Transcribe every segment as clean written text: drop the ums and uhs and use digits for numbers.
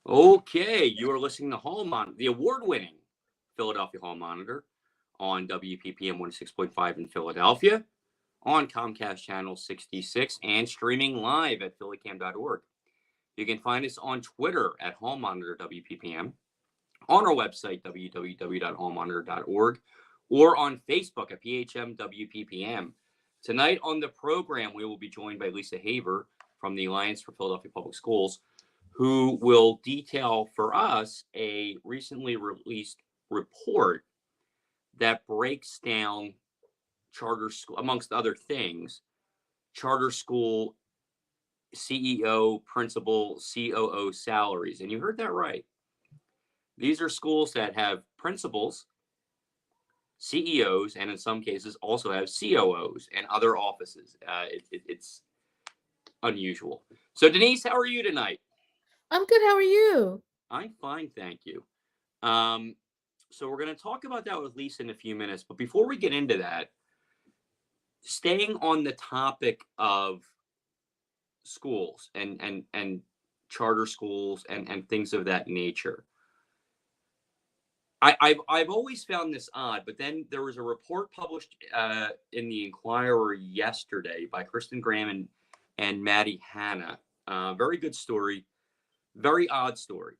Okay, you are listening to Hall Monitor, the award-winning Philadelphia Hall Monitor on WPPM 106.5 in Philadelphia, on Comcast Channel 66, and streaming live at phillycam.org. You can find us on Twitter at Hall Monitor WPPM, on our website, www.hallmonitor.org, or on Facebook at PHM WPPM. Tonight on the program, we will be joined by Lisa Haver from the Alliance for Philadelphia Public Schools, who will detail for us a recently released report that breaks down charter school, amongst other things, charter school CEO, principal, COO salaries. And you heard that right. These are schools that have principals, CEOs, and in some cases also have COOs and other offices. It's unusual. So, Denise, how are you tonight? I'm good. How are you? I'm fine, thank you. So we're going to talk about that with Lisa in a few minutes. But before we get into that, staying on the topic of schools and charter schools and things of that nature, I've always found this odd. But then there was a report published in the Inquirer yesterday by Kristen Graham and Maddie Hanna. Very good story. Very odd story.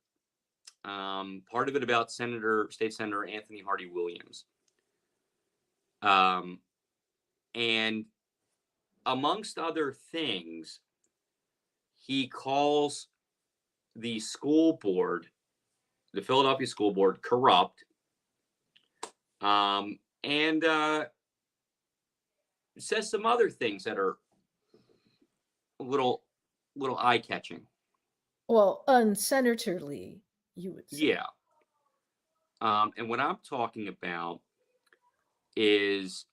Part of it about State Senator Anthony Hardy Williams. And amongst other things, he calls the school board, the Philadelphia School Board, corrupt, and says some other things that are a little eye-catching. Well, unsenatorly, you would say. Yeah. And what I'm talking about is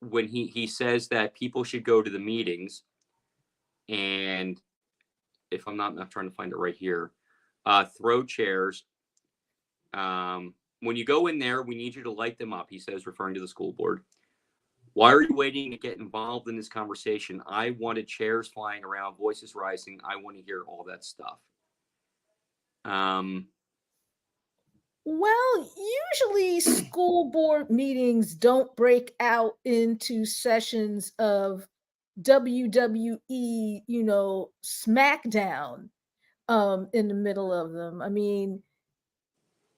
when he says that people should go to the meetings, and if I'm trying to find it right here, throw chairs. When you go in there, we need you to light them up, he says, referring to the school board. Why are you waiting to get involved in this conversation? I wanted chairs flying around, voices rising. I want to hear all that stuff. Well, usually school board meetings don't break out into sessions of WWE, SmackDown in the middle of them. I mean,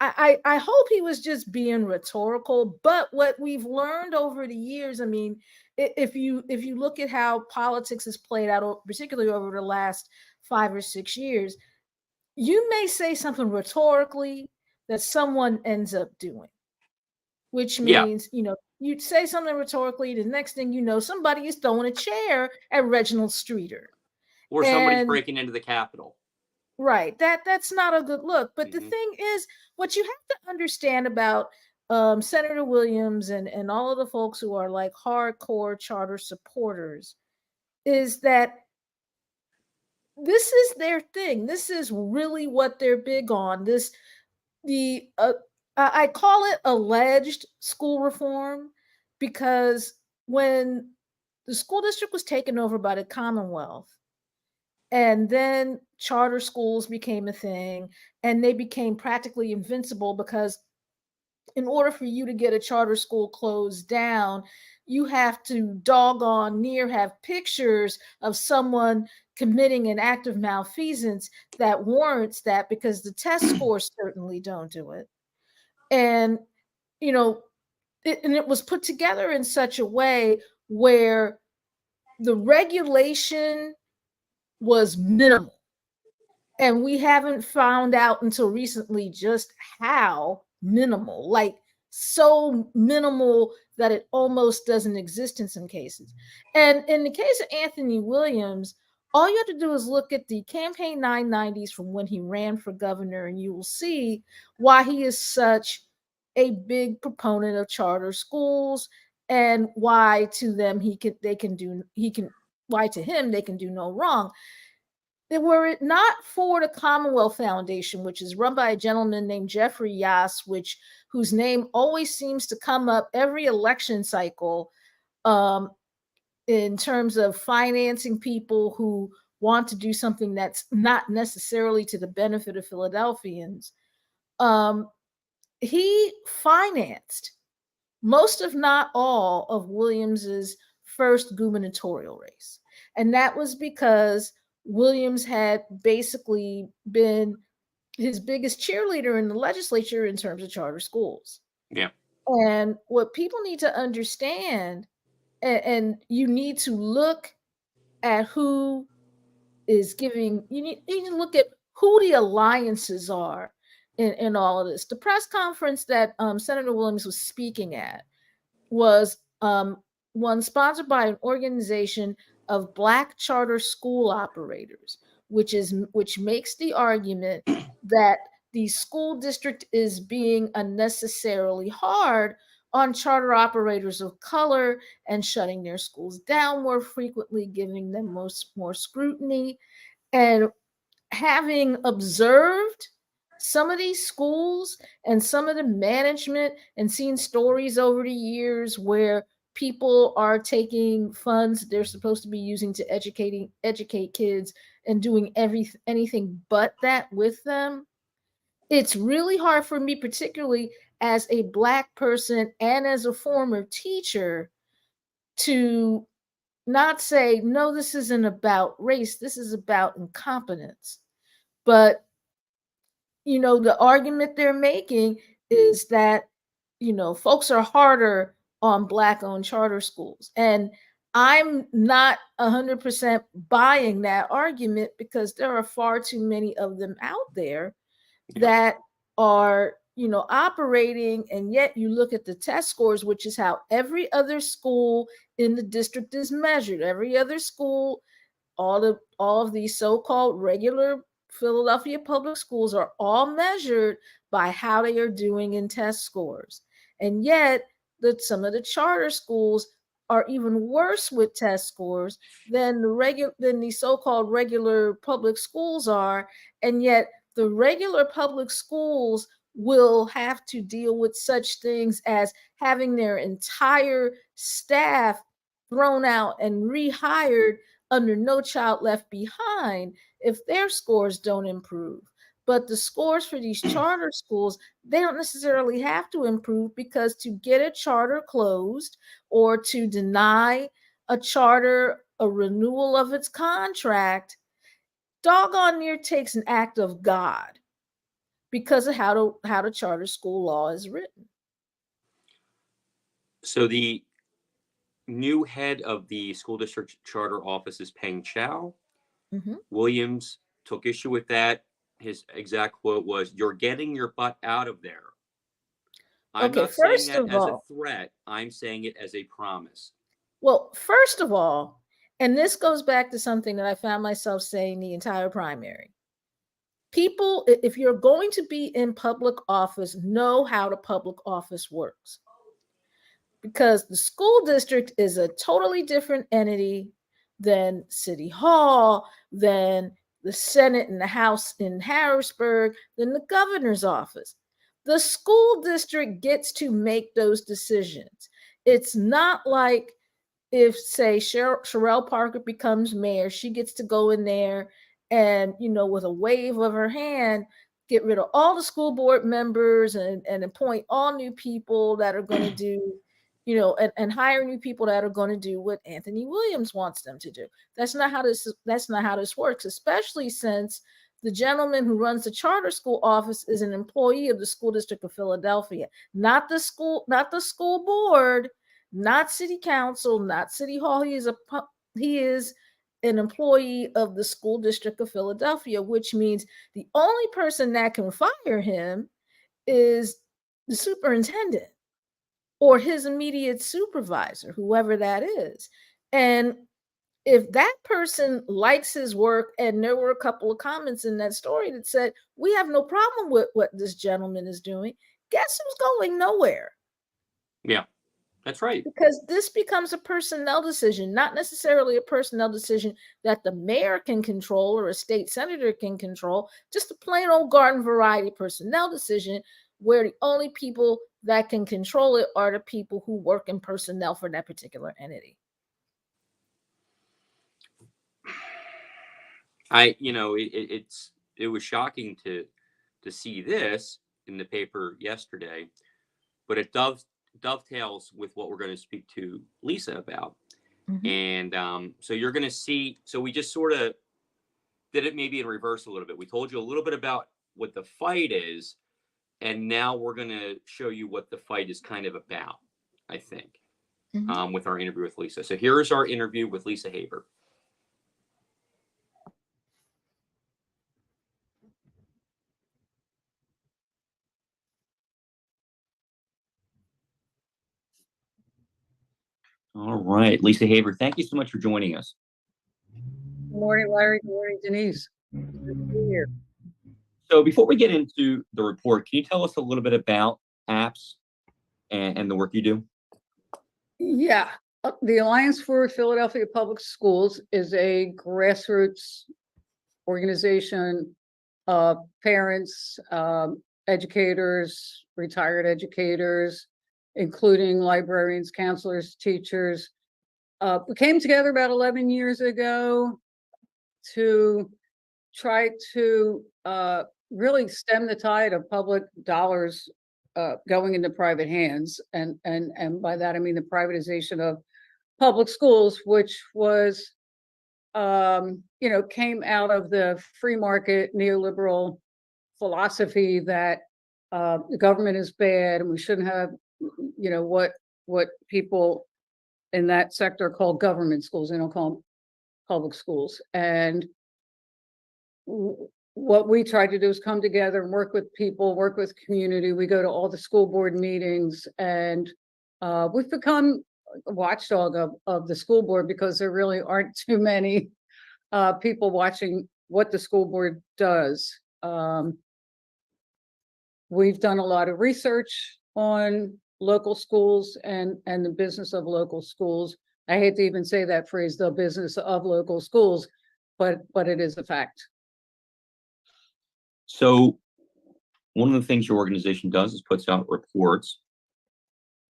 I hope he was just being rhetorical, but what we've learned over the years, I mean, if you look at how politics has played out, particularly over the last 5 or 6 years, you may say something rhetorically that someone ends up doing, which Yeah. means, you'd say something rhetorically, the next thing you know, somebody is throwing a chair at Reginald Streeter. Or somebody's And breaking into the Capitol. right, that's not a good look. But the Mm-hmm. thing is, what you have to understand about Senator Williams and all of the folks who are like hardcore charter supporters is that this is their thing. This is really what they're big on. I call it alleged school reform because when the school district was taken over by the Commonwealth, and then charter schools became a thing, and they became practically invincible because in order for you to get a charter school closed down, you have to doggone near have pictures of someone committing an act of malfeasance that warrants that, because the test scores certainly don't do it. And, you know, it was put together in such a way where the regulation was minimal. And we haven't found out until recently just how minimal, like so minimal that it almost doesn't exist in some cases. And in the case of Anthony Williams, all you have to do is look at the campaign 990s from when he ran for governor, and you will see why he is such a big proponent of charter schools, and why to them why to him they can do no wrong. Were it not for the Commonwealth Foundation, which is run by a gentleman named Jeffrey Yass, whose name always seems to come up every election cycle, in terms of financing people who want to do something that's not necessarily to the benefit of Philadelphians, he financed most, if not all, of Williams's first gubernatorial race. And that was because Williams had basically been his biggest cheerleader in the legislature in terms of charter schools. Yeah. And what people need to understand, and you need to look at who is giving, you need to look at who the alliances are in all of this. The press conference that Senator Williams was speaking at was one sponsored by an organization of Black charter school operators, which makes the argument that the school district is being unnecessarily hard on charter operators of color and shutting their schools down more frequently, giving them more scrutiny. And having observed some of these schools and some of the management and seen stories over the years where people are taking funds they're supposed to be using to educate kids and doing anything but that with them, it's really hard for me, particularly as a Black person and as a former teacher, to not say, no, this isn't about race, this is about incompetence. But the argument they're making is that, folks are harder on Black owned charter schools. And I'm not 100% buying that argument, because there are far too many of them out there that are, operating. And yet you look at the test scores, which is how every other school in the district is measured. Every other school, all of these so-called regular Philadelphia public schools are all measured by how they are doing in test scores. And yet some of the charter schools are even worse with test scores than the so-called regular public schools are. And yet the regular public schools will have to deal with such things as having their entire staff thrown out and rehired under No Child Left Behind if their scores don't improve. But the scores for these charter schools, they don't necessarily have to improve, because to get a charter closed or to deny a charter a renewal of its contract, doggone near takes an act of God, because of how the charter school law is written. So the new head of the school district charter office is Peng Chao. Mm-hmm. Williams took issue with that. His exact quote was, "You're getting your butt out of there." I'm not saying that as a threat. I'm saying it as a promise. Well, first of all, and this goes back to something that I found myself saying the entire primary. People, if you're going to be in public office, know how the public office works. Because the school district is a totally different entity than City Hall, than the Senate and the House in Harrisburg, than the governor's office. The school district gets to make those decisions. It's not like if, say, Sherelle Parker becomes mayor, she gets to go in there and, with a wave of her hand, get rid of all the school board members and appoint all new people that are going to do, and hire new people that are going to do what Anthony Williams wants them to do. That's not how this works, especially since the gentleman who runs the charter school office is an employee of the school district of Philadelphia, not the school board, not city council, not city hall. He is an employee of the school district of Philadelphia, which means the only person that can fire him is the superintendent or his immediate supervisor, whoever that is. And if that person likes his work, and there were a couple of comments in that story that said, we have no problem with what this gentleman is doing, guess who's going nowhere? Yeah, that's right. Because this becomes a personnel decision, not necessarily a personnel decision that the mayor can control or a state senator can control, just a plain old garden variety personnel decision where the only people that can control it are the people who work in personnel for that particular entity. it was shocking to see this in the paper yesterday, but it dovetails with what we're going to speak to Lisa about. Mhm. And so you're going to see. So we just sort of did it maybe in reverse a little bit. We told you a little bit about what the fight is, and now we're going to show you what the fight is kind of about, I think, with our interview with Lisa. So here's our interview with Lisa Haber. All right, Lisa Haber, thank you so much for joining us. Good morning, Larry. Good morning, Denise. Good to be here. So before we get into the report, can you tell us a little bit about APPS and the work you do? Yeah, the Alliance for Philadelphia Public Schools is a grassroots organization of parents, educators, retired educators, including librarians, counselors, teachers. We came together about 11 years ago to try to really stem the tide of public dollars going into private hands, and by that I mean the privatization of public schools, which was came out of the free market neoliberal philosophy that the government is bad and we shouldn't have what people in that sector call government schools. They don't call them public schools. And what we try to do is come together and work with people, work with community. We go to all the school board meetings, and we've become a watchdog of the school board because there really aren't too many people watching what the school board does. We've done a lot of research on local schools and the business of local schools. I hate to even say that phrase, the business of local schools, but it is a fact. So one of the things your organization does is puts out reports.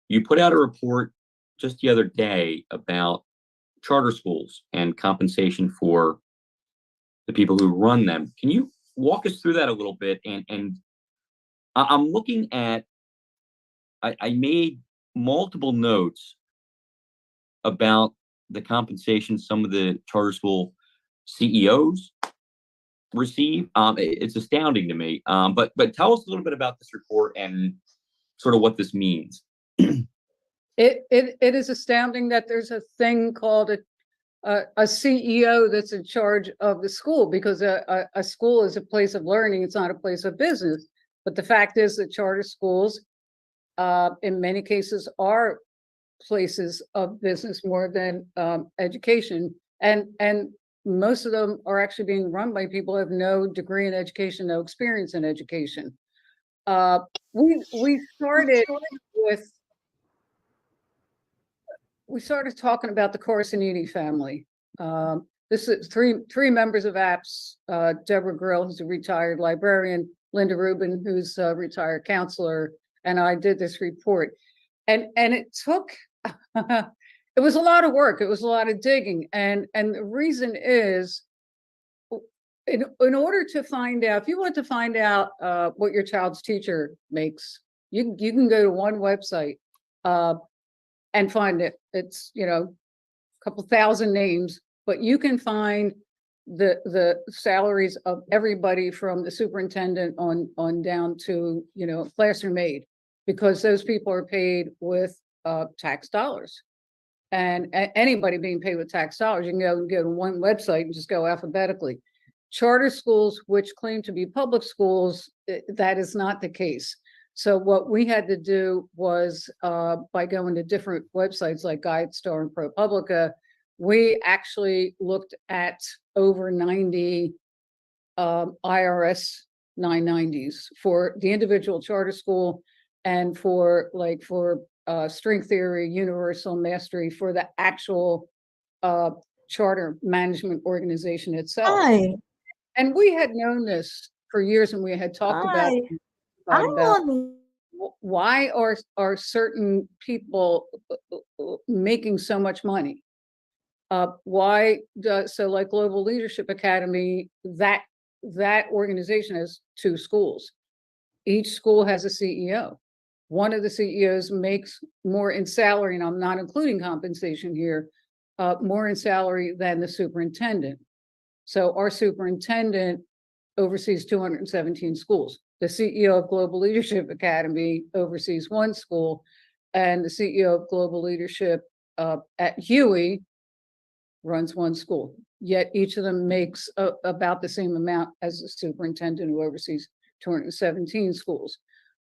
You put out a report just the other day about charter schools and compensation for the people who run them. Can you walk us through that a little bit? And I'm looking at, I made multiple notes about the compensation some of the charter school CEOs receive. It's astounding to me. But tell us a little bit about this report and sort of what this means. It is astounding that there's a thing called a CEO that's in charge of the school, because a school is a place of learning. It's not a place of business. But the fact is that charter schools, in many cases, are places of business more than education. And most of them are actually being run by people who have no degree in education, no experience in education. We started talking about the Corsiniti family. This is three members of APPS, Deborah Grill, who's a retired librarian, Linda Rubin, who's a retired counselor, and I did this report. And it took, it was a lot of work. It was a lot of digging. And the reason is, in order to find out, if you want to find out what your child's teacher makes, you can go to one website and find it. It's, a couple thousand names, but you can find the salaries of everybody from the superintendent on down to, classroom aide, because those people are paid with tax dollars. And anybody being paid with tax dollars, you can go to one website and just go alphabetically. Charter schools, which claim to be public schools, that is not the case. So what we had to do was, by going to different websites like GuideStar and ProPublica, we actually looked at over 90 IRS 990s for the individual charter school, and for string theory, universal mastery for the actual charter management organization itself. Hi. And we had known this for years, and we had talked about why are certain people making so much money. So like Global Leadership Academy, that organization has 2 schools. Each school has a CEO. One of the CEOs makes more in salary, and I'm not including compensation here, more in salary than the superintendent. So our superintendent oversees 217 schools. The CEO of Global Leadership Academy oversees 1 school, and the CEO of Global Leadership at Huey runs 1 school. Yet each of them makes about the same amount as the superintendent who oversees 217 schools.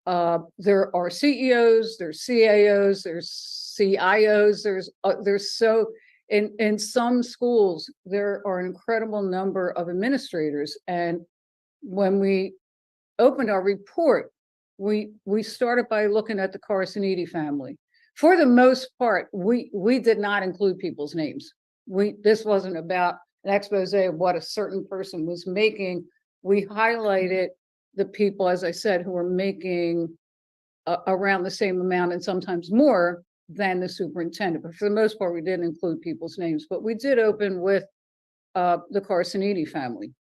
There are CEOs, there's CAOs, there's CIOs, there's so in some schools there are an incredible number of administrators. And when we opened our report, we started by looking at the Carciniti family. For the most part, we did not include people's names. This wasn't about an expose of what a certain person was making. We highlighted the people, as I said, who were making around the same amount and sometimes more than the superintendent. But for the most part, we didn't include people's names. But we did open with the Carciniti family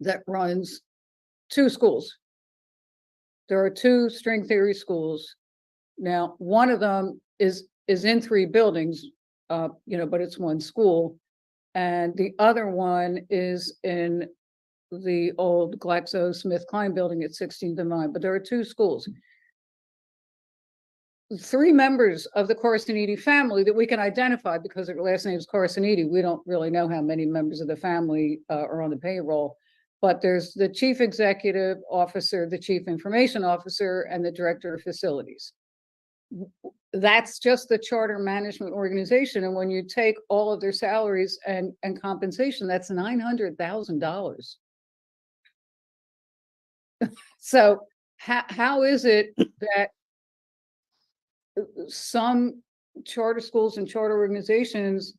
that runs 2 schools. There are 2 string theory schools. Now, one of them is in 3 buildings, but it's 1 school. And the other one is in the old GlaxoSmithKline building at 16th and Vine, but there are 2 schools. 3 members of the Carciniti family that we can identify because their last name is Carciniti. We don't really know how many members of the family are on the payroll, but there's the chief executive officer, the chief information officer, and the director of facilities. That's just the charter management organization. And when you take all of their salaries and compensation, that's $900,000. So how is it that some charter schools and charter organizations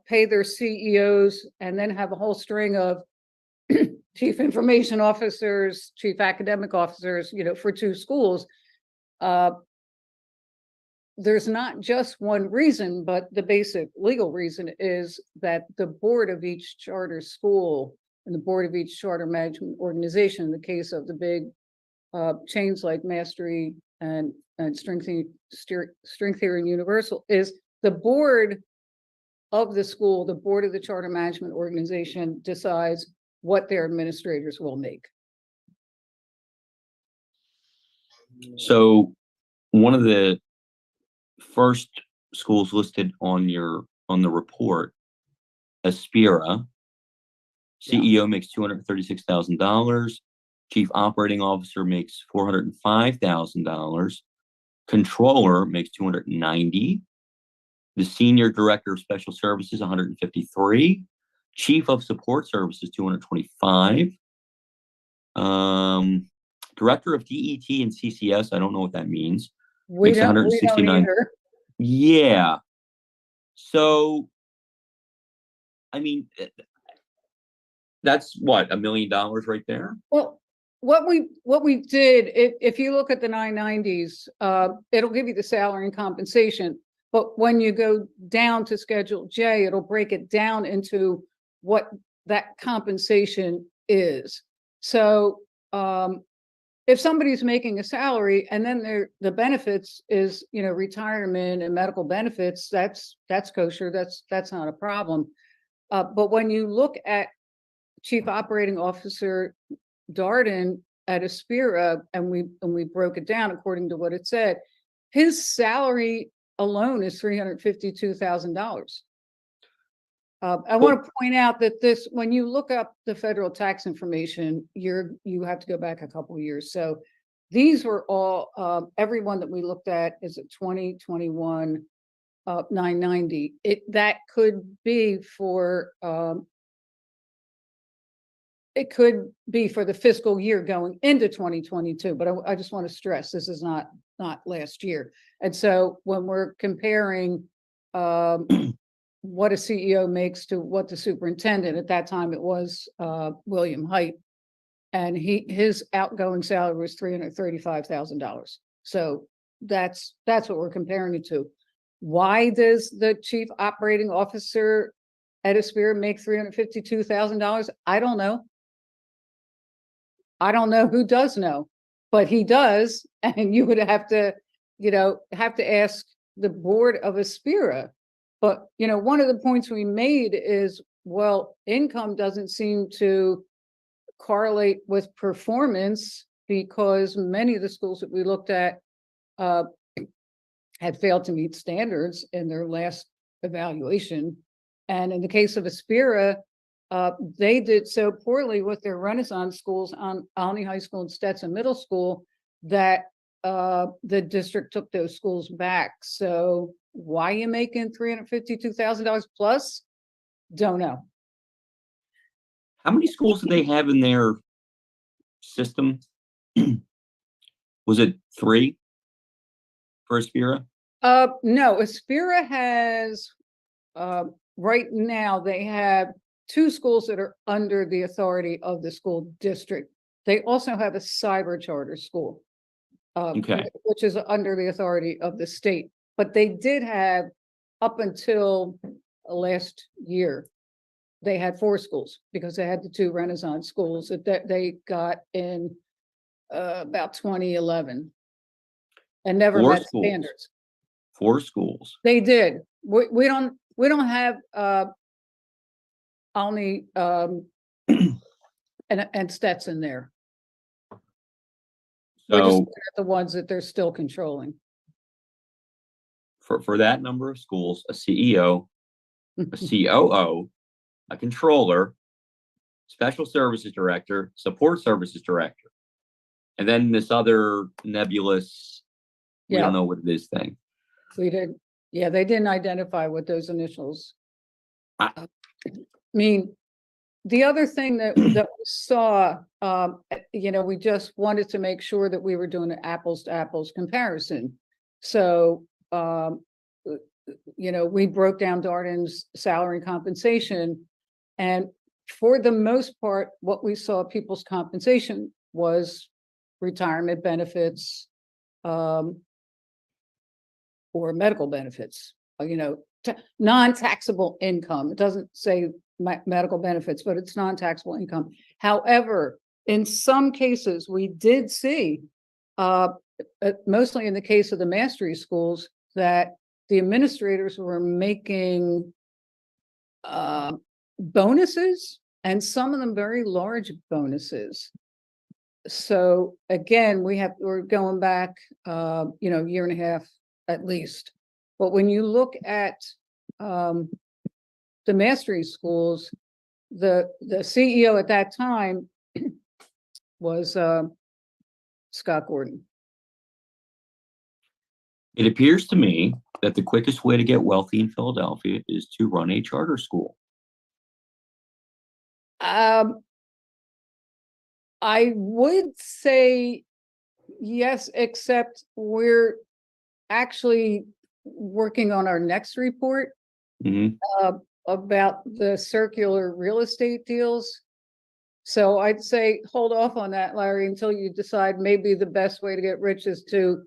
pay their CEOs and then have a whole string of chief information officers, chief academic officers, for 2 schools? There's not just one reason, but the basic legal reason is that the board of each charter school and the board of each charter management organization, in the case of the big chains like Mastery and String Theory and Universal, is the board of the school, the board of the charter management organization decides what their administrators will make. So one of the first schools listed on the report, Aspira, CEO makes $236,000. Chief operating officer makes $405,000. Controller makes $290,000. The senior director of special services, $153,000. Chief of support services, $225,000. Director of DET and CCS, I don't know what that means. We don't either. Yeah. So, I mean, that's what, $1 million right there. Well, what we did, if you look at the 990s, it'll give you the salary and compensation. But when you go down to Schedule J, it'll break it down into what that compensation is. So if somebody's making a salary and then the benefits is, retirement and medical benefits, that's kosher. That's not a problem. But when you look at Chief Operating Officer Darden at Aspira, and we broke it down according to what it said, his salary alone is $352,000. I want to point out that when you look up the federal tax information, you have to go back a couple of years. So these were all, everyone that we looked at is at 2021 990. That could be for it could be for the fiscal year going into 2022, but I just want to stress this is not last year. And so when we're comparing what a CEO makes to what the superintendent, at that time it was William Height, and his outgoing salary was $335,000. So that's what we're comparing it to. Why does the chief operating officer at Aspira make $352,000? I don't know. I don't know who does know, but he does. And you would have to, ask the board of Aspira. But, one of the points we made is, well, income doesn't seem to correlate with performance, because many of the schools that we looked at had failed to meet standards in their last evaluation. And in the case of Aspira, they did so poorly with their Renaissance schools on Olney High School and Stetson Middle School that the district took those schools back. So why are you making $352,000 plus? Don't know. How many schools did they have in their system? Was it 3 for Aspira? No, Aspira has, right now, they have 2 schools that are under the authority of the school district. They also have a cyber charter school, Okay. which is under the authority of the state. But they did have, up until last year, they had 4 schools, because they had the 2 Renaissance schools that they got in about 2011 and never 4 met schools. standards. 4 schools. They did. We don't have only and Stetson there. We're just So looking at the ones that they're still controlling. for that number of schools, a CEO, a COO, a controller, special services director, support services director, and then this other nebulous, we Yeah. don't know what it is thing. We did. Yeah, they didn't identify what those initials. I- mean, the other thing that we saw, we just wanted to make sure that we were doing an apples to apples comparison. So, we broke down Darden's salary and compensation, and for the most part, what we saw people's compensation was retirement benefits, or medical benefits, non-taxable income. It doesn't say medical benefits, but it's non-taxable income. However, in some cases, we did see, mostly in the case of the mastery schools, that the administrators were making bonuses, and some of them very large bonuses. So again, we're going back, year and a half at least. But when you look at the mastery schools, the CEO at that time was Scott Gordon. It appears to me that the quickest way to get wealthy in Philadelphia is to run a charter school. I would say yes, except we're actually working on our next report about the circular real estate deals. So I'd say hold off on that, Larry, until you decide maybe the best way to get rich is to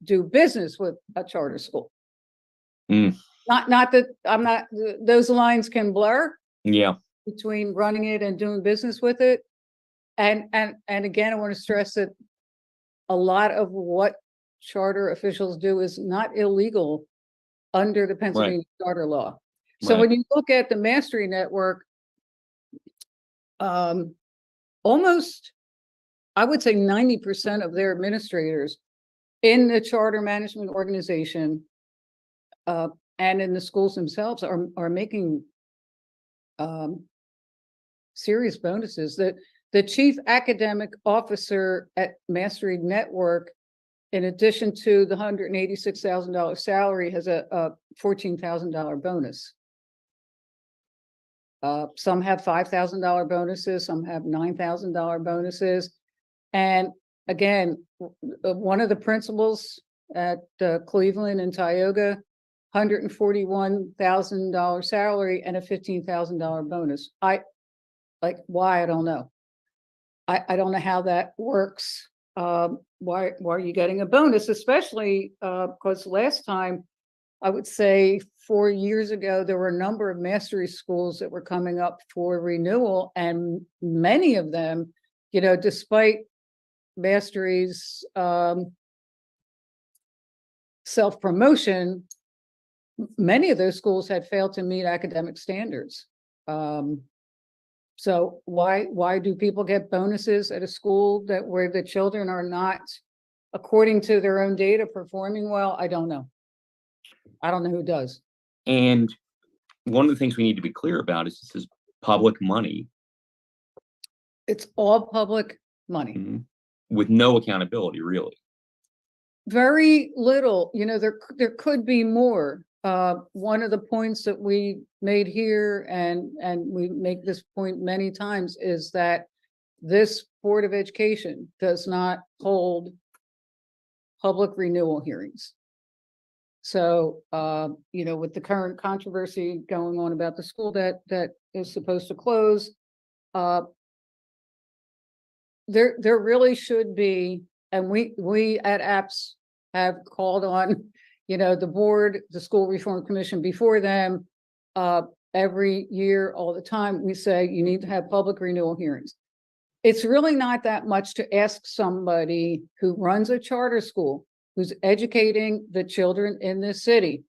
do business with a charter school. Not that I'm not, those lines can blur. Yeah. Between running it and doing business with it. And again, I want to stress that a lot of what charter officials do is not illegal under the Pennsylvania charter law. So when you look at the Mastery Network, almost, I would say 90% of their administrators in the charter management organization and in the schools themselves are making serious bonuses. That the chief academic officer at Mastery Network, in addition to the $186,000 salary, has a $14,000 bonus. Some have $5,000 bonuses, some have $9,000 bonuses. And again, one of the principals at Cleveland and Tioga, $141,000 salary and a $15,000 bonus. Why? I don't know. I don't know how that works. why are you getting a bonus? Especially because last time, I would say 4 years ago, there were a number of mastery schools that were coming up for renewal, and many of them, despite mastery's self-promotion, many of those schools had failed to meet academic standards. So why do people get bonuses at a school where the children are not, according to their own data, performing well? I don't know. I don't know who does. And one of the things we need to be clear about is this is public money. It's all public money. With no accountability, really. Very little, there could be more. One of the points that we made here, and we make this point many times, is that this Board of Education does not hold public renewal hearings. So, with the current controversy going on about the school that is supposed to close, there really should be, and we at APS have called on, the board, the School Reform Commission before them, every year, all the time, we say you need to have public renewal hearings. It's really not that much to ask somebody who runs a charter school, who's educating the children in this city,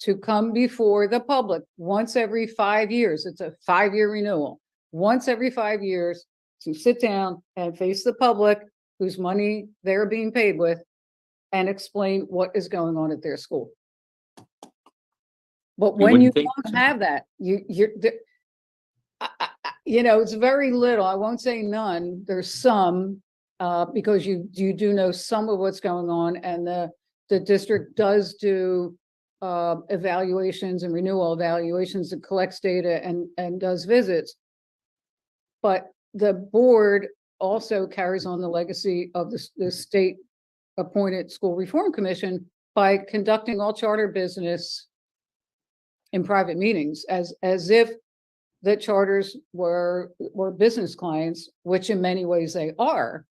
to come before the public once every 5 years. It's a 5-year renewal. Once every 5 years, to sit down and face the public whose money they're being paid with and explain what is going on at their school. But when you don't have that, it's very little. I won't say none. There's some, because you do know some of what's going on, and the district does do evaluations and renewal evaluations and collects data and does visits. But the board also carries on the legacy of the state appointed School Reform Commission by conducting all charter business in private meetings, as if the charters were business clients, which in many ways they are.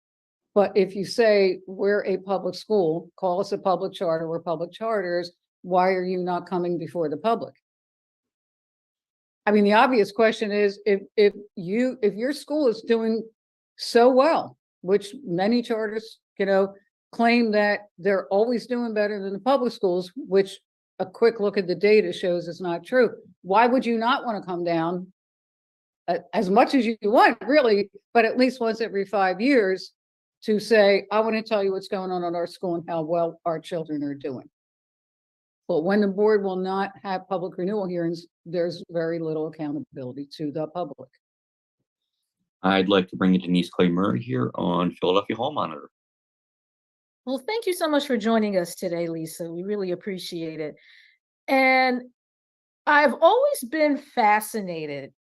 But if you say we're a public school, call us a public charter, we're public charters, why are you not coming before the public? I mean, the obvious question is, if your school is doing so well, which many charters, claim that they're always doing better than the public schools, which a quick look at the data shows is not true. Why would you not want to come down as much as you want, really, but at least once every 5 years to say, I want to tell you what's going on at our school and how well our children are doing? But when the board will not have public renewal hearings, there's very little accountability to the public. I'd like to bring in Denise Clay Murray here on Philadelphia Hall Monitor. Well, thank you so much for joining us today, Lisa. We really appreciate it. And I've always been fascinated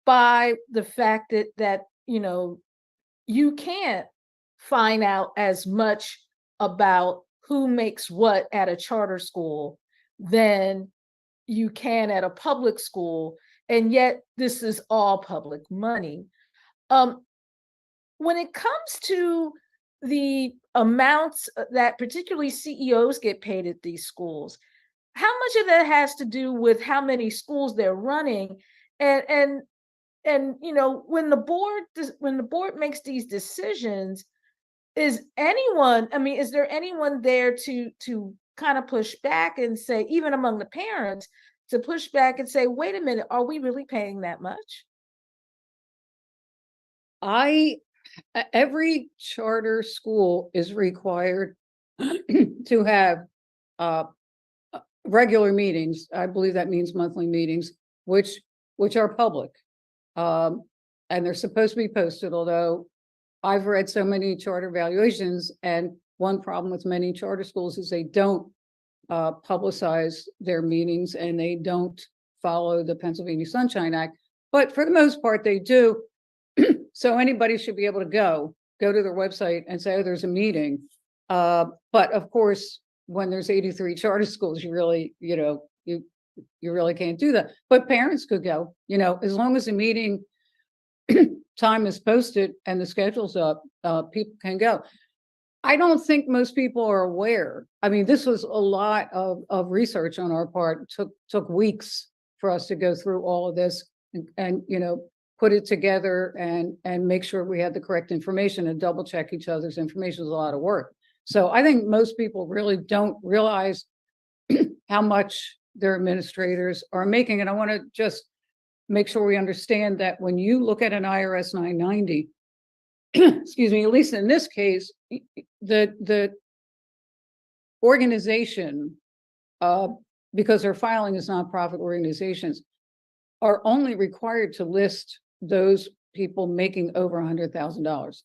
by the fact that you can't find out as much about who makes what at a charter school than you can at a public school, and yet this is all public money. When it comes to the amounts that particularly CEOs get paid at these schools, how much of that has to do with how many schools they're running? And when the board makes these decisions, is there anyone there to kind of push back and say, even among the parents, to push back and say, wait a minute, are we really paying that much? Every charter school is required to have regular meetings. I believe that means monthly meetings, which are public. And they're supposed to be posted, although I've read so many charter evaluations, and one problem with many charter schools is they don't publicize their meetings and they don't follow the Pennsylvania Sunshine Act. But for the most part, they do. So anybody should be able to go to their website and say, oh, there's a meeting. But of course, when there's 83 charter schools, you really can't do that. But parents could go, as long as the meeting time is posted and the schedule's up, people can go. I don't think most people are aware. I mean, this was a lot of research on our part. It took weeks for us to go through all of this and you know, put it together and make sure we had the correct information and double check each other's information is a lot of work. So I think most people really don't realize how much their administrators are making. And I want to just make sure we understand that when you look at an IRS 990, excuse me, at least in this case, the organization, because they're filing as nonprofit organizations, are only required to list those people making over $100,000.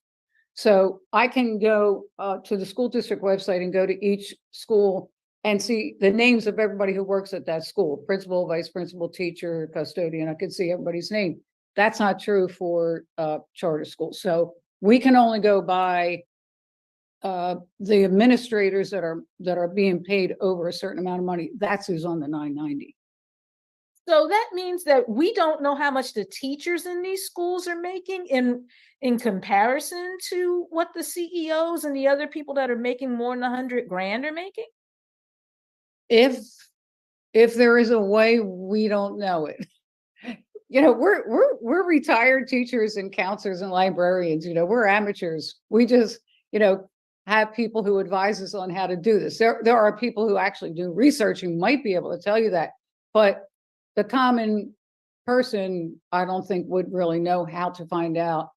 So I can go to the school district website and go to each school and see the names of everybody who works at that school, principal, vice principal, teacher, custodian. I can see everybody's name. That's not true for charter schools. So we can only go by the administrators that are being paid over a certain amount of money. That's who's on the 990. So that means that we don't know how much the teachers in these schools are making in comparison to what the CEOs and the other people that are making more than 100 grand are making. If there is a way, we don't know it. You know, we're retired teachers and counselors and librarians. You know, we're amateurs. We just, you know, have people who advise us on how to do this. There are people who actually do research who might be able to tell you that, but the common person, I don't think, would really know how to find out,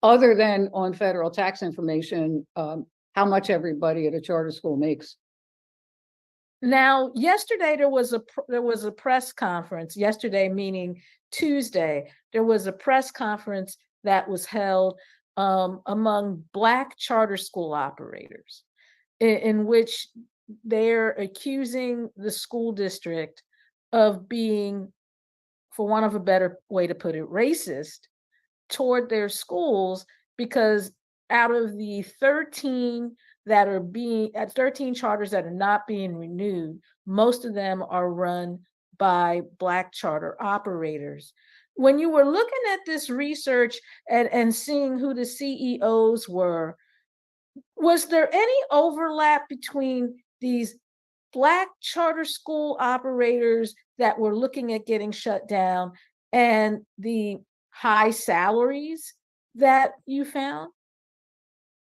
other than on federal tax information, how much everybody at a charter school makes. Now, yesterday there was a press conference. Yesterday, meaning Tuesday, there was a press conference that was held among Black charter school operators, in which they're accusing the school district of being, for want of a better way to put it, racist toward their schools, because out of the 13 charters that are not being renewed, most of them are run by Black charter operators. When you were looking at this research and seeing who the CEOs were, was there any overlap between these Black charter school operators that were looking at getting shut down and the high salaries that you found?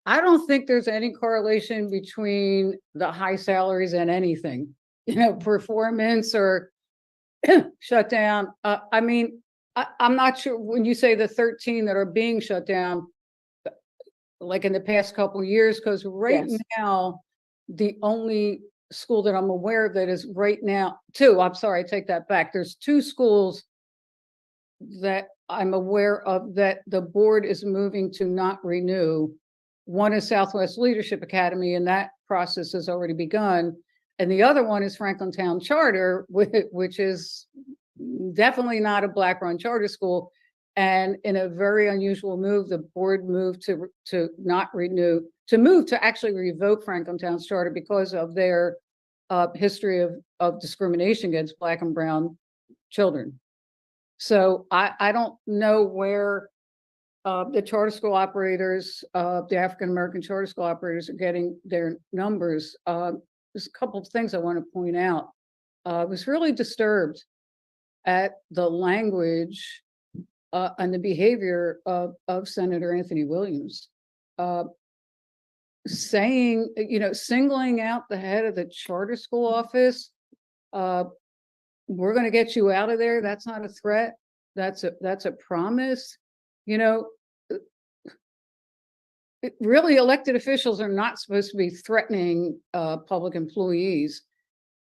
I don't think there's any correlation between the high salaries and anything, you know, performance or shut down. I mean, I'm not sure when you say the 13 that are being shut down, like in the past couple of years, because right Yes. now, the only school that I'm aware of that is right now, I'm sorry, I take that back. There's 2 schools that I'm aware of that the board is moving to not renew. One is Southwest Leadership Academy, and that process has already begun. And the other one is Franklin Town Charter, which is definitely not a Black-run charter school. And in a very unusual move, the board moved to not renew, to actually revoke Franklin Town's charter because of their history of discrimination against Black and brown children. So I don't know where the charter school operators, the African-American charter school operators are getting their numbers. There's a couple of things I want to point out. I was really disturbed at the language and the behavior of Senator Anthony Williams, saying, you know, singling out the head of the charter school office. We're going to get you out of there. That's not a threat. That's a promise. You know, really elected officials are not supposed to be threatening public employees.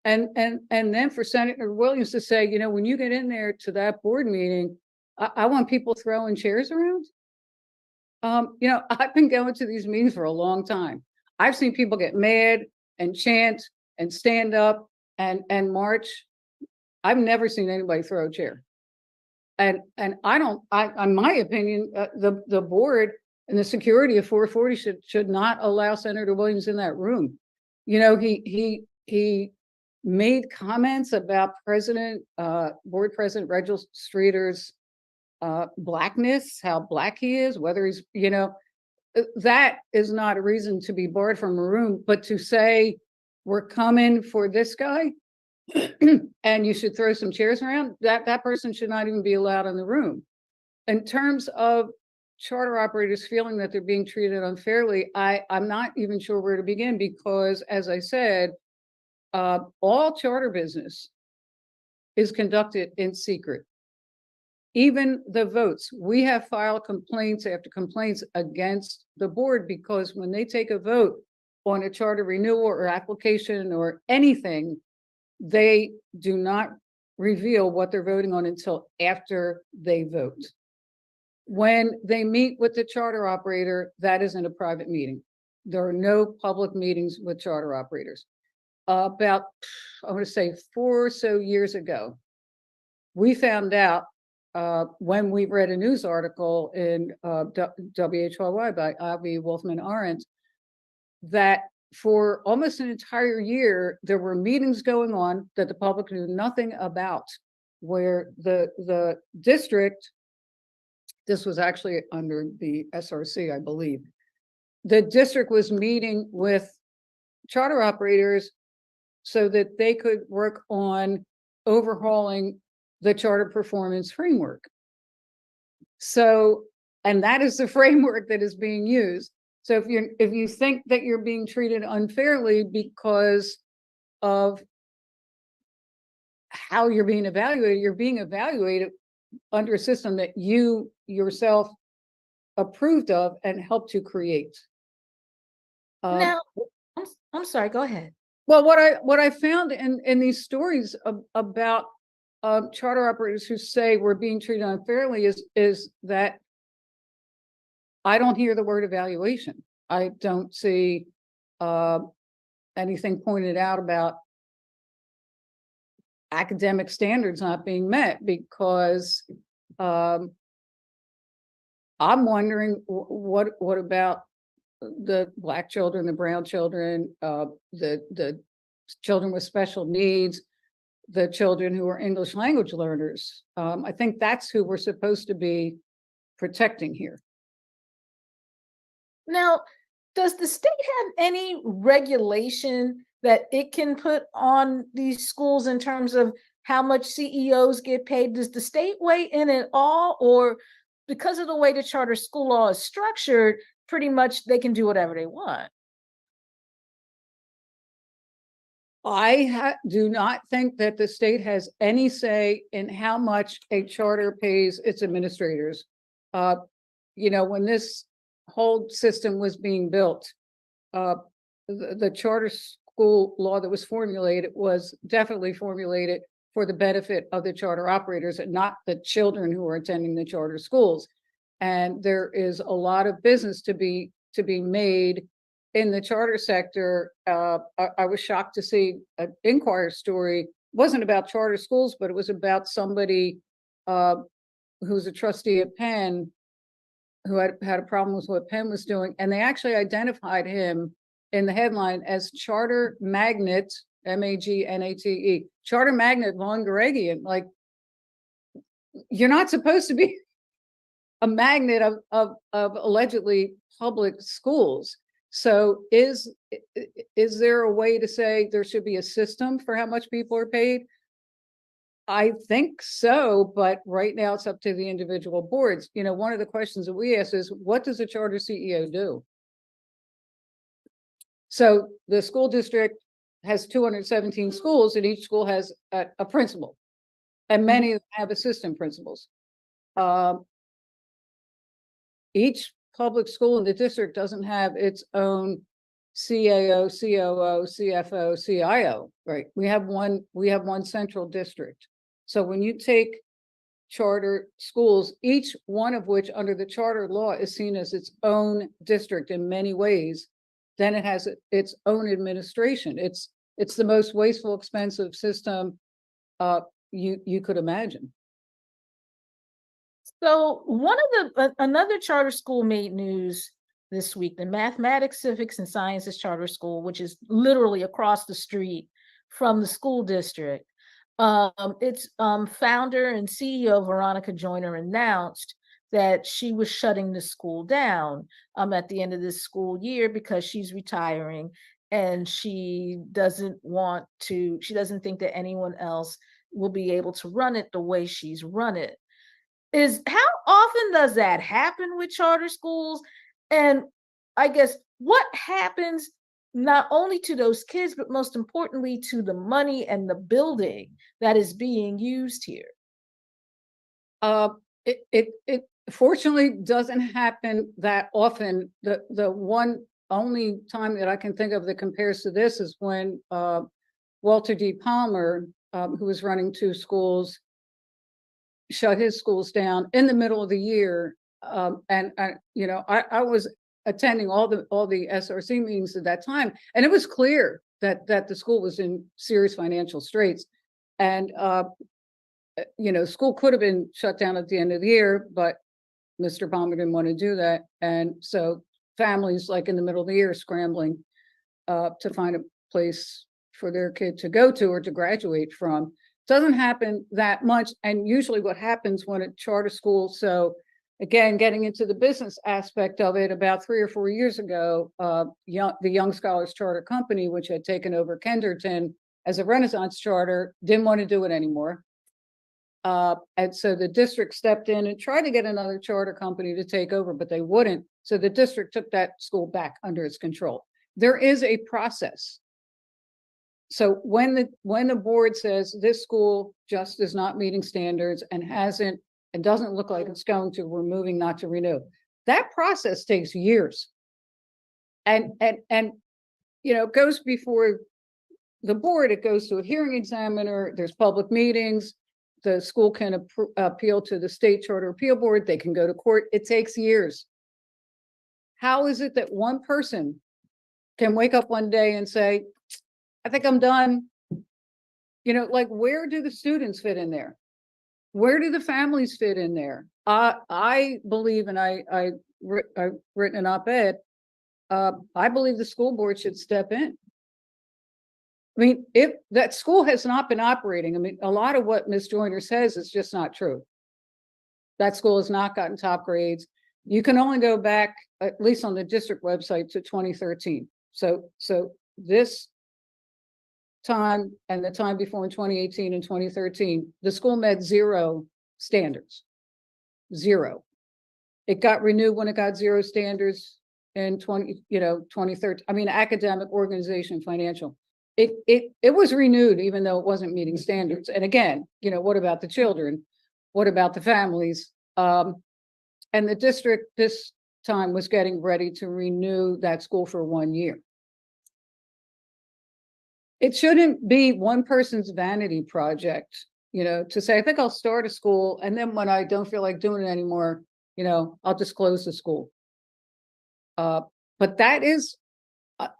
And then for Senator Williams to say, you know, when you get in there to that board meeting, I want people throwing chairs around. You know, I've been going to these meetings for a long time. I've seen people get mad and chant and stand up and march. I've never seen anybody throw a chair. And in my opinion, the board and the security of 440 should not allow Senator Williams in that room. You know, he made comments about Board President Reginald Streeter's blackness, how black he is, whether he's, that is not a reason to be barred from a room, but to say, we're coming for this guy and you should throw some chairs around, that person should not even be allowed in the room. In terms of charter operators feeling that they're being treated unfairly, I'm not even sure where to begin, because as I said, all charter business is conducted in secret. Even the votes, we have filed complaints after complaints against the board, because when they take a vote on a charter renewal or application or anything, they do not reveal what they're voting on until after they vote. When they meet with the charter operator, that is in a private meeting. There are no public meetings with charter operators. About, I want to say 4 or so years ago, we found out when we read a news article in WHYY by Avi Wolfman Arendt, that for almost an entire year, there were meetings going on that the public knew nothing about, where the district, this was actually under the SRC, I believe, the district was meeting with charter operators so that they could work on overhauling the charter performance framework. So, and that is the framework that is being used. So if you think that you're being treated unfairly because of how you're being evaluated under a system that you yourself approved of and helped to create. Now, I'm sorry, go ahead. Well, what I found in these stories about charter operators who say we're being treated unfairly is that I don't hear the word evaluation. I don't see anything pointed out about academic standards not being met, because I'm wondering what about the Black children, the brown children, the children with special needs, the children who are English language learners. I think that's who we're supposed to be protecting here. Now, does the state have any regulation that it can put on these schools in terms of how much CEOs get paid? Does the state weigh in at all? Or because of the way the charter school law is structured, pretty much they can do whatever they want? I do not think that the state has any say in how much a charter pays its administrators. When this whole system was being built, the charter school law that was formulated was definitely formulated for the benefit of the charter operators and not the children who are attending the charter schools. And there is a lot of business to be made in the charter sector. I was shocked to see an Inquirer story. It wasn't about charter schools, but it was about somebody who's a trustee at Penn who had a problem with what Penn was doing. And they actually identified him in the headline as charter magnate, MAGNATE, charter magnate Von Garagian. Like, you're not supposed to be a magnet of allegedly public schools. So is there a way to say there should be a system for how much people are paid? I think so, but right now it's up to the individual boards. One of the questions that we ask is, what does a charter CEO do? So the school district has 217 schools, and each school has a principal, and many of them have assistant principals. Each public school in the district doesn't have its own CAO, COO, CFO, CIO, right? We have one central district. So when you take charter schools, each one of which under the charter law is seen as its own district in many ways, then it has its own administration. It's the most wasteful, expensive system you could imagine. So another charter school made news this week, the Mathematics, Civics, and Sciences Charter School, which is literally across the street from the school district. Its founder and CEO Veronica Joyner announced that she was shutting the school down at the end of this school year because she's retiring, and she doesn't think that anyone else will be able to run it the way she's run it. How often does that happen with charter schools? And I guess what happens not only to those kids, but most importantly to the money and the building that is being used here? It fortunately doesn't happen that often. The one only time that I can think of that compares to this is when Walter D. Palmer, who was running 2 schools, shut his schools down in the middle of the year. And I was attending all the SRC meetings at that time, and it was clear that the school was in serious financial straits. And school could have been shut down at the end of the year, but Mr. Palmer didn't want to do that. And so families, like in the middle of the year, scrambling to find a place for their kid to go to or to graduate from. Doesn't happen that much. And usually what happens when a charter school, so again, getting into the business aspect of it, about 3 or 4 years ago, the Young Scholars Charter Company, which had taken over Kenderton as a Renaissance charter, didn't want to do it anymore. And so the district stepped in and tried to get another charter company to take over, but they wouldn't. So the district took that school back under its control. There is a process. So when the board says this school just is not meeting standards and doesn't look like it's going to, we're moving not to renew. That process takes years. And goes before the board, it goes to a hearing examiner, there's public meetings, the school can appeal to the state charter appeal board, they can go to court. It takes years. How is it that one person can wake up one day and say, I think I'm done? Where do the students fit in there? Where do the families fit in there? I believe, and I've written an op-ed, I believe the school board should step in. I mean, if that school has not been operating, I mean, a lot of what Ms. Joyner says is just not true. That school has not gotten top grades. You can only go back, at least on the district website, to 2013. So this time and the time before in 2018 and 2013, the school met 0 standards. 0. It got renewed when it got 0 standards in 2013. I mean, academic, organization, financial. It was renewed even though it wasn't meeting standards. And again, what about the children? What about the families? And the district this time was getting ready to renew that school for 1 year. It shouldn't be one person's vanity project, to say, I think I'll start a school, and then when I don't feel like doing it anymore, I'll just close the school. But that is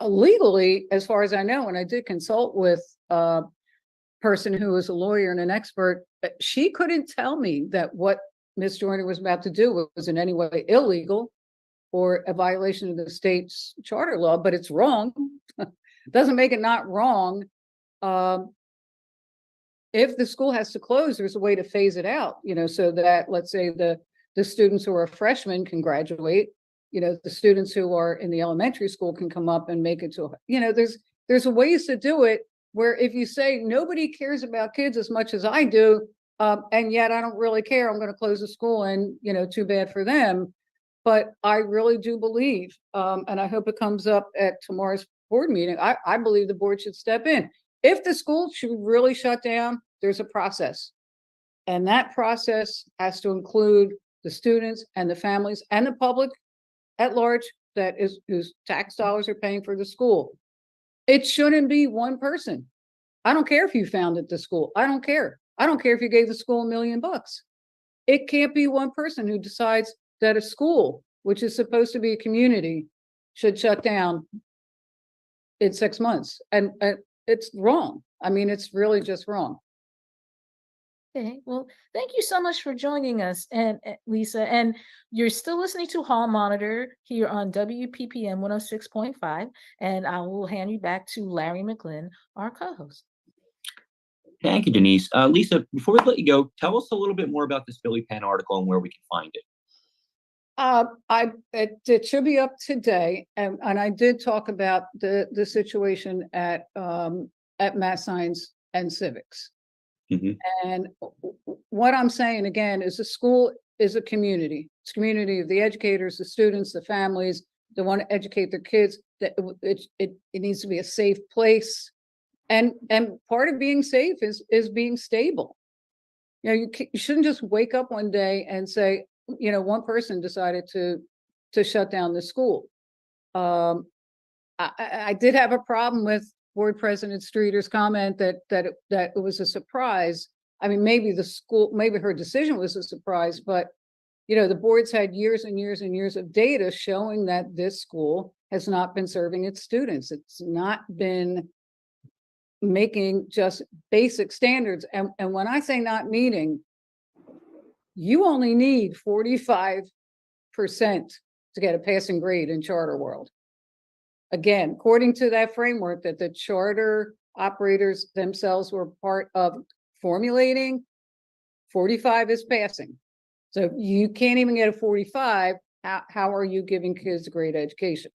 legally, as far as I know, and I did consult with a person who was a lawyer and an expert, she couldn't tell me that what Ms. Joyner was about to do was in any way illegal or a violation of the state's charter law, but it's wrong. Doesn't make it not wrong. If the school has to close, there's a way to phase it out, so that, let's say, the students who are freshmen can graduate, the students who are in the elementary school can come up and make it to, there's ways to do it where if you say nobody cares about kids as much as I do, and yet I don't really care, I'm going to close the school, and, too bad for them. But I really do believe, and I hope it comes up at tomorrow's board meeting, I believe the board should step in. If the school should really shut down, there's a process. And that process has to include the students and the families and the public at large whose tax dollars are paying for the school. It shouldn't be one person. I don't care if you founded the school. I don't care. I don't care if you gave the school $1 million. It can't be one person who decides that a school, which is supposed to be a community, should shut down in 6 months. And it's wrong. I mean, it's really just wrong. Okay, well, thank you so much for joining us, and Lisa. And you're still listening to Hall Monitor here on WPPM 106.5, and I will hand you back to Larry McGlynn, our co-host. Thank you, Denise. Lisa, before we let you go, tell us a little bit more about this Philly Pen article and where we can find it. It should be up today, and I did talk about the situation at Mass Science and Civics. Mhm. And what I'm saying again is the school is a community. It's a community of the educators, the students, the families that want to educate their kids. That it needs to be a safe place, and part of being safe is being stable. You know, you shouldn't just wake up one day and say, you know, one person decided to shut down the school. I did have a problem with Board President Streeter's comment that it was a surprise. I mean, maybe the school, maybe her decision was a surprise, but you know, the board's had years and years and years of data showing that this school has not been serving its students. It's not been making just basic standards. And when I say not meeting, you only need 45% to get a passing grade in charter world. Again, according to that framework that the charter operators themselves were part of formulating, 45 is passing. So if you can't even get a 45, how are you giving kids a great education?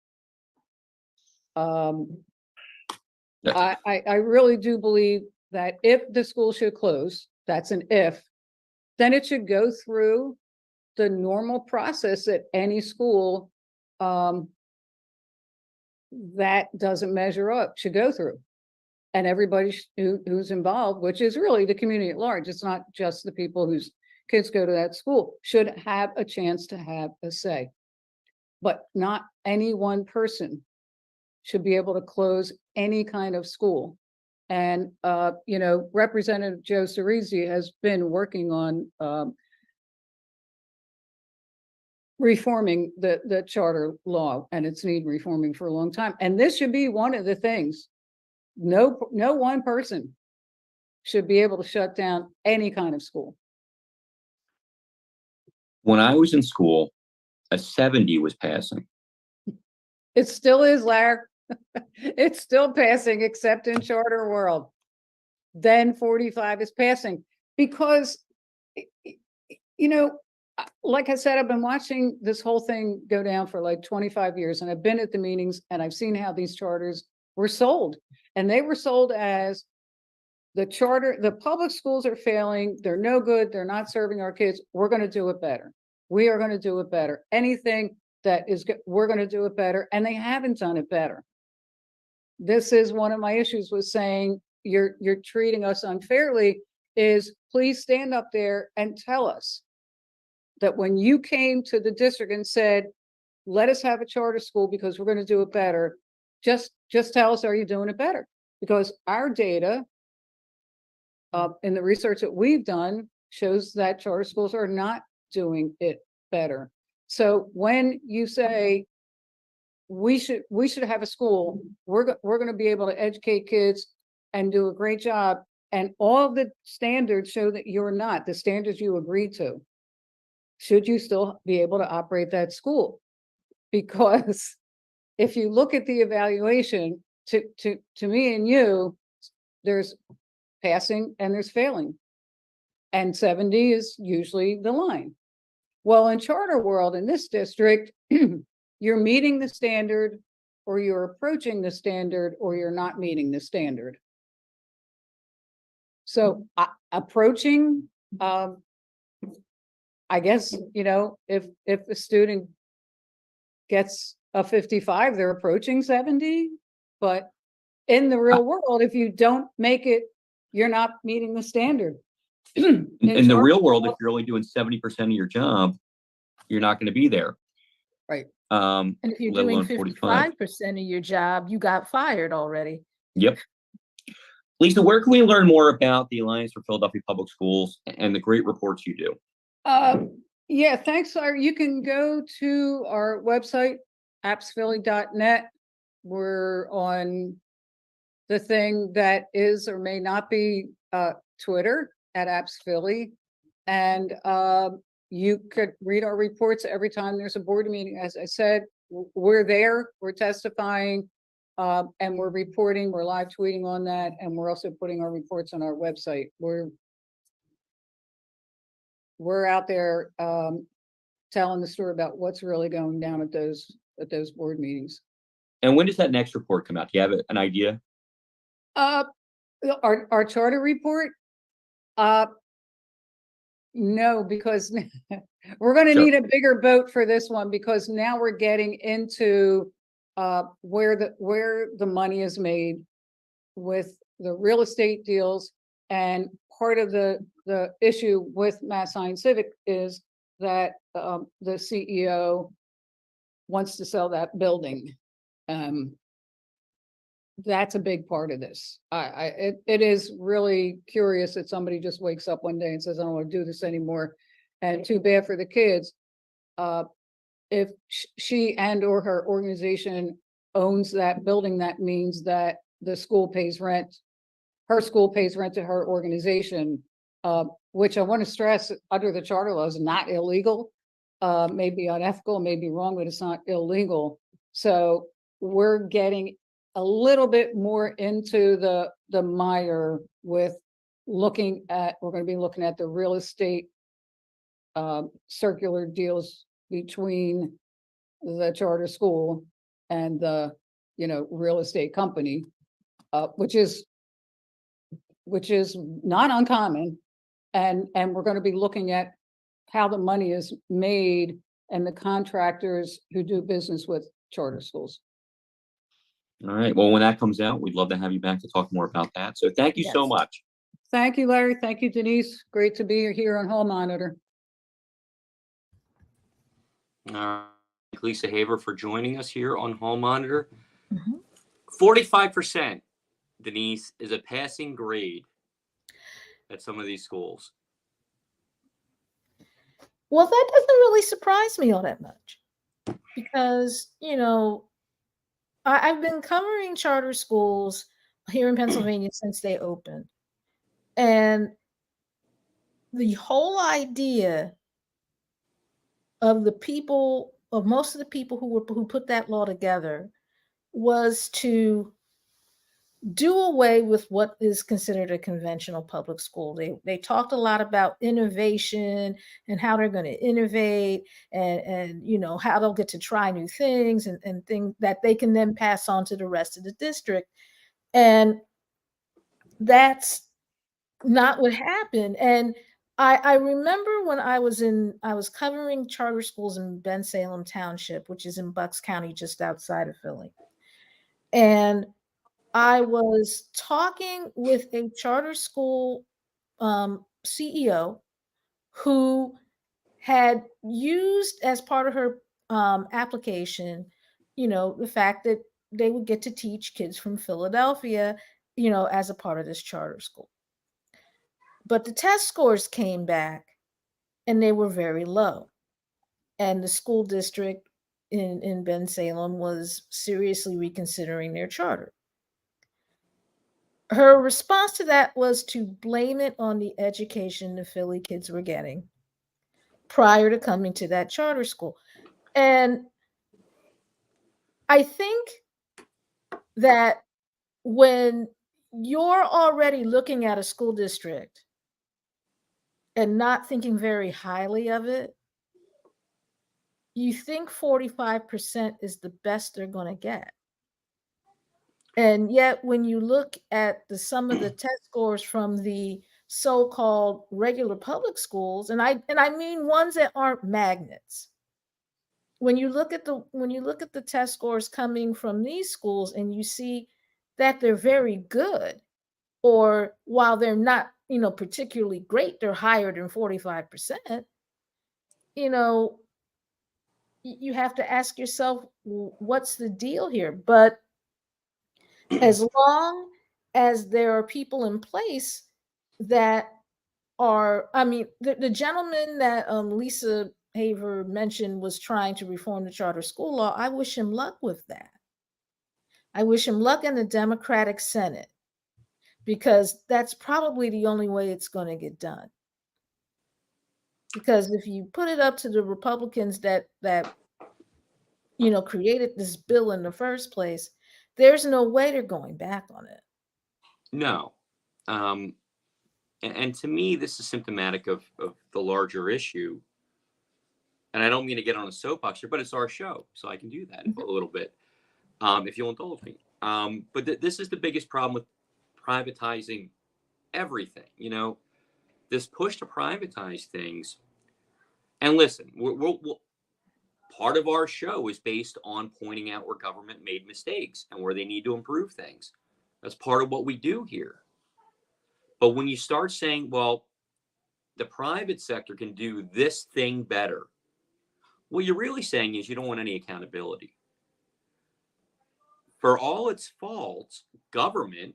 I really do believe that if the school should close, that's an if, then it should go through the normal process that any school that doesn't measure up should go through. And everybody who's involved, which is really the community at large, it's not just the people whose kids go to that school, should have a chance to have a say. But not any one person should be able to close any kind of school. And, you know, Representative Joe Cerisi has been working on reforming the charter law, and it's needed reforming for a long time. And this should be one of the things. No one person should be able to shut down any kind of school. When I was in school, a 70 was passing. It still is, Larry. It's still passing, except in charter world. Then 45 is passing because, you know, like I said, I've been watching this whole thing go down for like 25 years, and I've been at the meetings and I've seen how these charters were sold. And they were sold as the public schools are failing, they're no good, they're not serving our kids, we're going to do it better. We are going to do it better. Anything that is good, we're going to do it better. And they haven't done it better. This is one of my issues with saying you're treating us unfairly, is please stand up there and tell us that when you came to the district and said, let us have a charter school because we're going to do it better, just tell us, are you doing it better? Because our data in the research that we've done shows that charter schools are not doing it better. So when you say we should have a school, we're going to be able to educate kids and do a great job, and all the standards show that you're not, the standards you agreed to, should you still be able to operate that school? Because if you look at the evaluation, to me and you, there's passing and there's failing. And 70 is usually the line. Well, in charter world, in this district, you're meeting the standard, or you're approaching the standard, or you're not meeting the standard. So approaching, I guess, you know, if a student gets a 55, they're approaching 70. But in the real world, if you don't make it, you're not meeting the standard. In the real world, if you're only doing 70% of your job, you're not going to be there. Right. And if you're let doing alone 45. 55% of your job, you got fired already. Yep. Lisa, where can we learn more about the Alliance for Philadelphia Public Schools and the great reports you do? Yeah, thanks, Larry. You can go to our website, appsphilly.net. We're on the thing that is or may not be Twitter at appsphilly. And you could read our reports every time there's a board meeting. As I said, we're there, we're testifying. And we're reporting, we're live tweeting on that, and we're also putting our reports on our website. We're out there telling the story about what's really going down at those board meetings. And when does that next report come out? Do you have an idea? Our charter report? No, because we're going to Sure. need a bigger boat for this one, because now we're getting into where the money is made with the real estate deals. And part of the issue with Mass Science Civic is that the CEO wants to sell that building. That's a big part of this. It is really curious that somebody just wakes up one day and says, I don't want to do this anymore. And too bad for the kids. If she and or her organization owns that building, that means that the school pays rent. Her school pays rent to her organization, which I want to stress under the charter law is not illegal. Maybe unethical, maybe wrong, but it's not illegal. So we're getting a little bit more into the mire with we're going to be looking at the real estate circular deals between the charter school and the real estate company, which is not uncommon, and we're going to be looking at how the money is made and the contractors who do business with charter schools. All right. Well, when that comes out, we'd love to have you back to talk more about that. So thank you so Yes. much. Thank you, Larry. Thank you, Denise. Great to be here on Hall Monitor. Lisa Haver for joining us here on Hall Monitor. Mhm. 45%, Denise, is a passing grade at some of these schools. Well, that doesn't really surprise me all that much, because, I've been covering charter schools here in Pennsylvania since they opened. And the whole idea of most of the people who put that law together was to do away with what is considered a conventional public school. They talked a lot about innovation and how they're going to innovate, and how they'll get to try new things and things that they can then pass on to the rest of the district. And that's not what happened. And I remember when I was covering charter schools in Bensalem Township, which is in Bucks County, just outside of Philly. And I was talking with a charter school CEO who had used as part of her application, the fact that they would get to teach kids from Philadelphia, as a part of this charter school. But the test scores came back and they were very low. And the school district in Bensalem was seriously reconsidering their charter. Her response to that was to blame it on the education the Philly kids were getting prior to coming to that charter school. And I think that when you're already looking at a school district and not thinking very highly of it, you think 45% is the best they're going to get. And yet, when you look at some of the test scores from the so-called regular public schools, and I mean ones that aren't magnets, when you look at the test scores coming from these schools, and you see that they're very good, or while they're not particularly great, they're higher than 45%. You have to ask yourself, what's the deal here? But as long as there are people in place that the gentleman that Lisa Haver mentioned was trying to reform the charter school law. I wish him luck with that. I wish him luck in the Democratic Senate, because that's probably the only way it's going to get done. Because if you put it up to the Republicans that created this bill in the first place, there's no way they're going back on it. No. And to me, this is symptomatic of the larger issue. And I don't mean to get on a soapbox here, but it's our show, so I can do that a little bit, if you'll indulge me. But this is the biggest problem with privatizing everything. You know, this push to privatize things. And listen, we'll part of our show is based on pointing out where government made mistakes and where they need to improve things. That's part of what we do here. But when you start saying, well, the private sector can do this thing better, what you're really saying is you don't want any accountability. For all its faults, government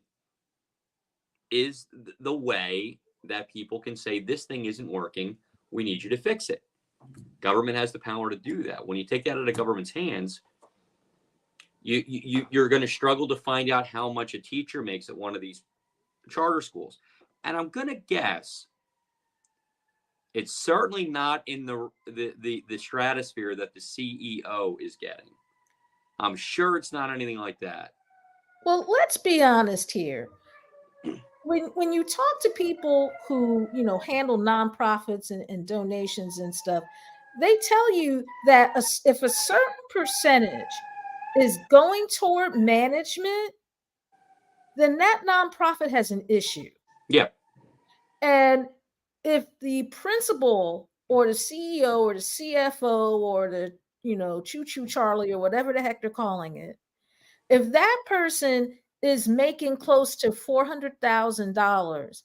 is the way that people can say this thing isn't working. We need you to fix it. Government has the power to do that. When you take that out of government's hands, you're going to struggle to find out how much a teacher makes at one of these charter schools. And I'm going to guess it's certainly not in the stratosphere that the CEO is getting. I'm sure it's not anything like that. Well, let's be honest here. When you talk to people who, handle nonprofits and donations and stuff, they tell you that if a certain percentage is going toward management, then that nonprofit has an issue. Yeah. And if the principal or the CEO or the CFO or the, Choo Choo Charlie or whatever the heck they're calling it, if that person is making close to $400,000,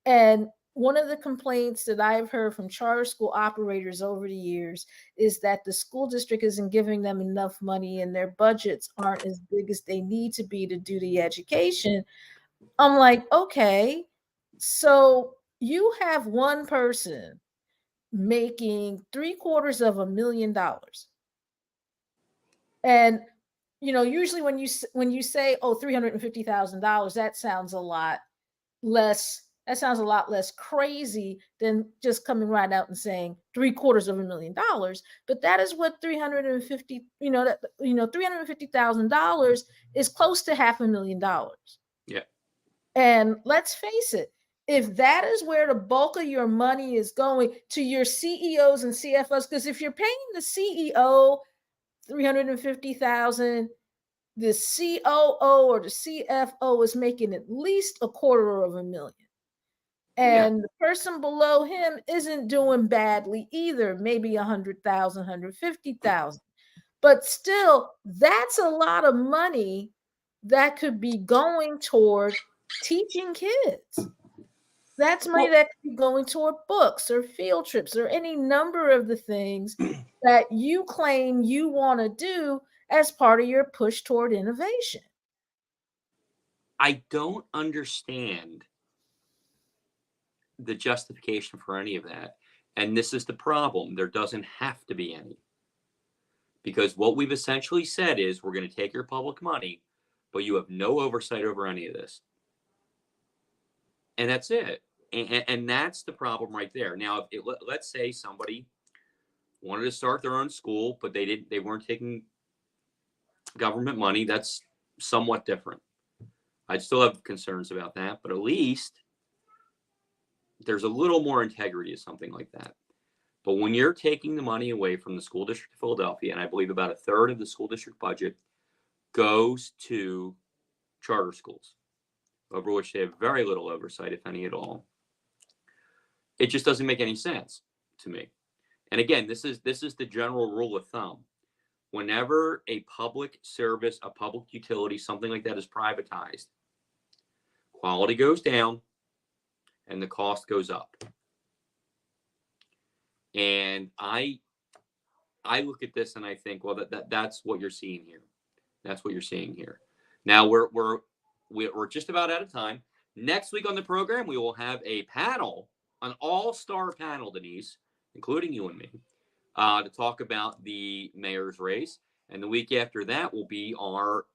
and one of the complaints that I've heard from charter school operators over the years is that the school district isn't giving them enough money and their budgets aren't as big as they need to be to do the education. I'm like, okay, so you have one person making $750,000. And usually when you say, oh, $350,000, that sounds a lot less. That sounds a lot less crazy than just coming right out and saying $750,000. But that is what $350,000 is close to $500,000. Yeah. And let's face it, if that is where the bulk of your money is going to your CEOs and CFOs, because if you're paying the CEO $350,000, the COO or the CFO is making at least $250,000. And the person below him isn't doing badly either, maybe 100,000, 150,000. But still, that's a lot of money that could be going toward teaching kids. That's money that could be going toward books or field trips or any number of the things that you claim you want to do as part of your push toward innovation. I don't understand the justification for any of that. And this is the problem. There doesn't have to be any. Because what we've essentially said is we're going to take your public money, but you have no oversight over any of this. And that's it. And that's the problem right there. Now, let's say somebody wanted to start their own school, but they weren't taking government money. That's somewhat different. I'd still have concerns about that, but at least there's a little more integrity to something like that. But when you're taking the money away from the school district of Philadelphia, and I believe about a third of the school district budget goes to charter schools, over which they have very little oversight, if any at all, it just doesn't make any sense to me. And again, this is the general rule of thumb. Whenever a public service, a public utility, something like that is privatized, quality goes down and the cost goes up. And I look at this and I think, well, that's what you're seeing here. That's what you're seeing here. Now we're just about out of time. Next week on the program, we will have a panel, an all-star panel, Denise, including you and me, to talk about the mayor's race. And the week after that will be our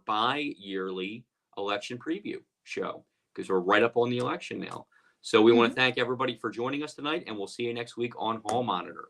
bi-yearly election preview show, because we're right up on the election now. So we want to thank everybody for joining us tonight, and we'll see you next week on Hall Monitor.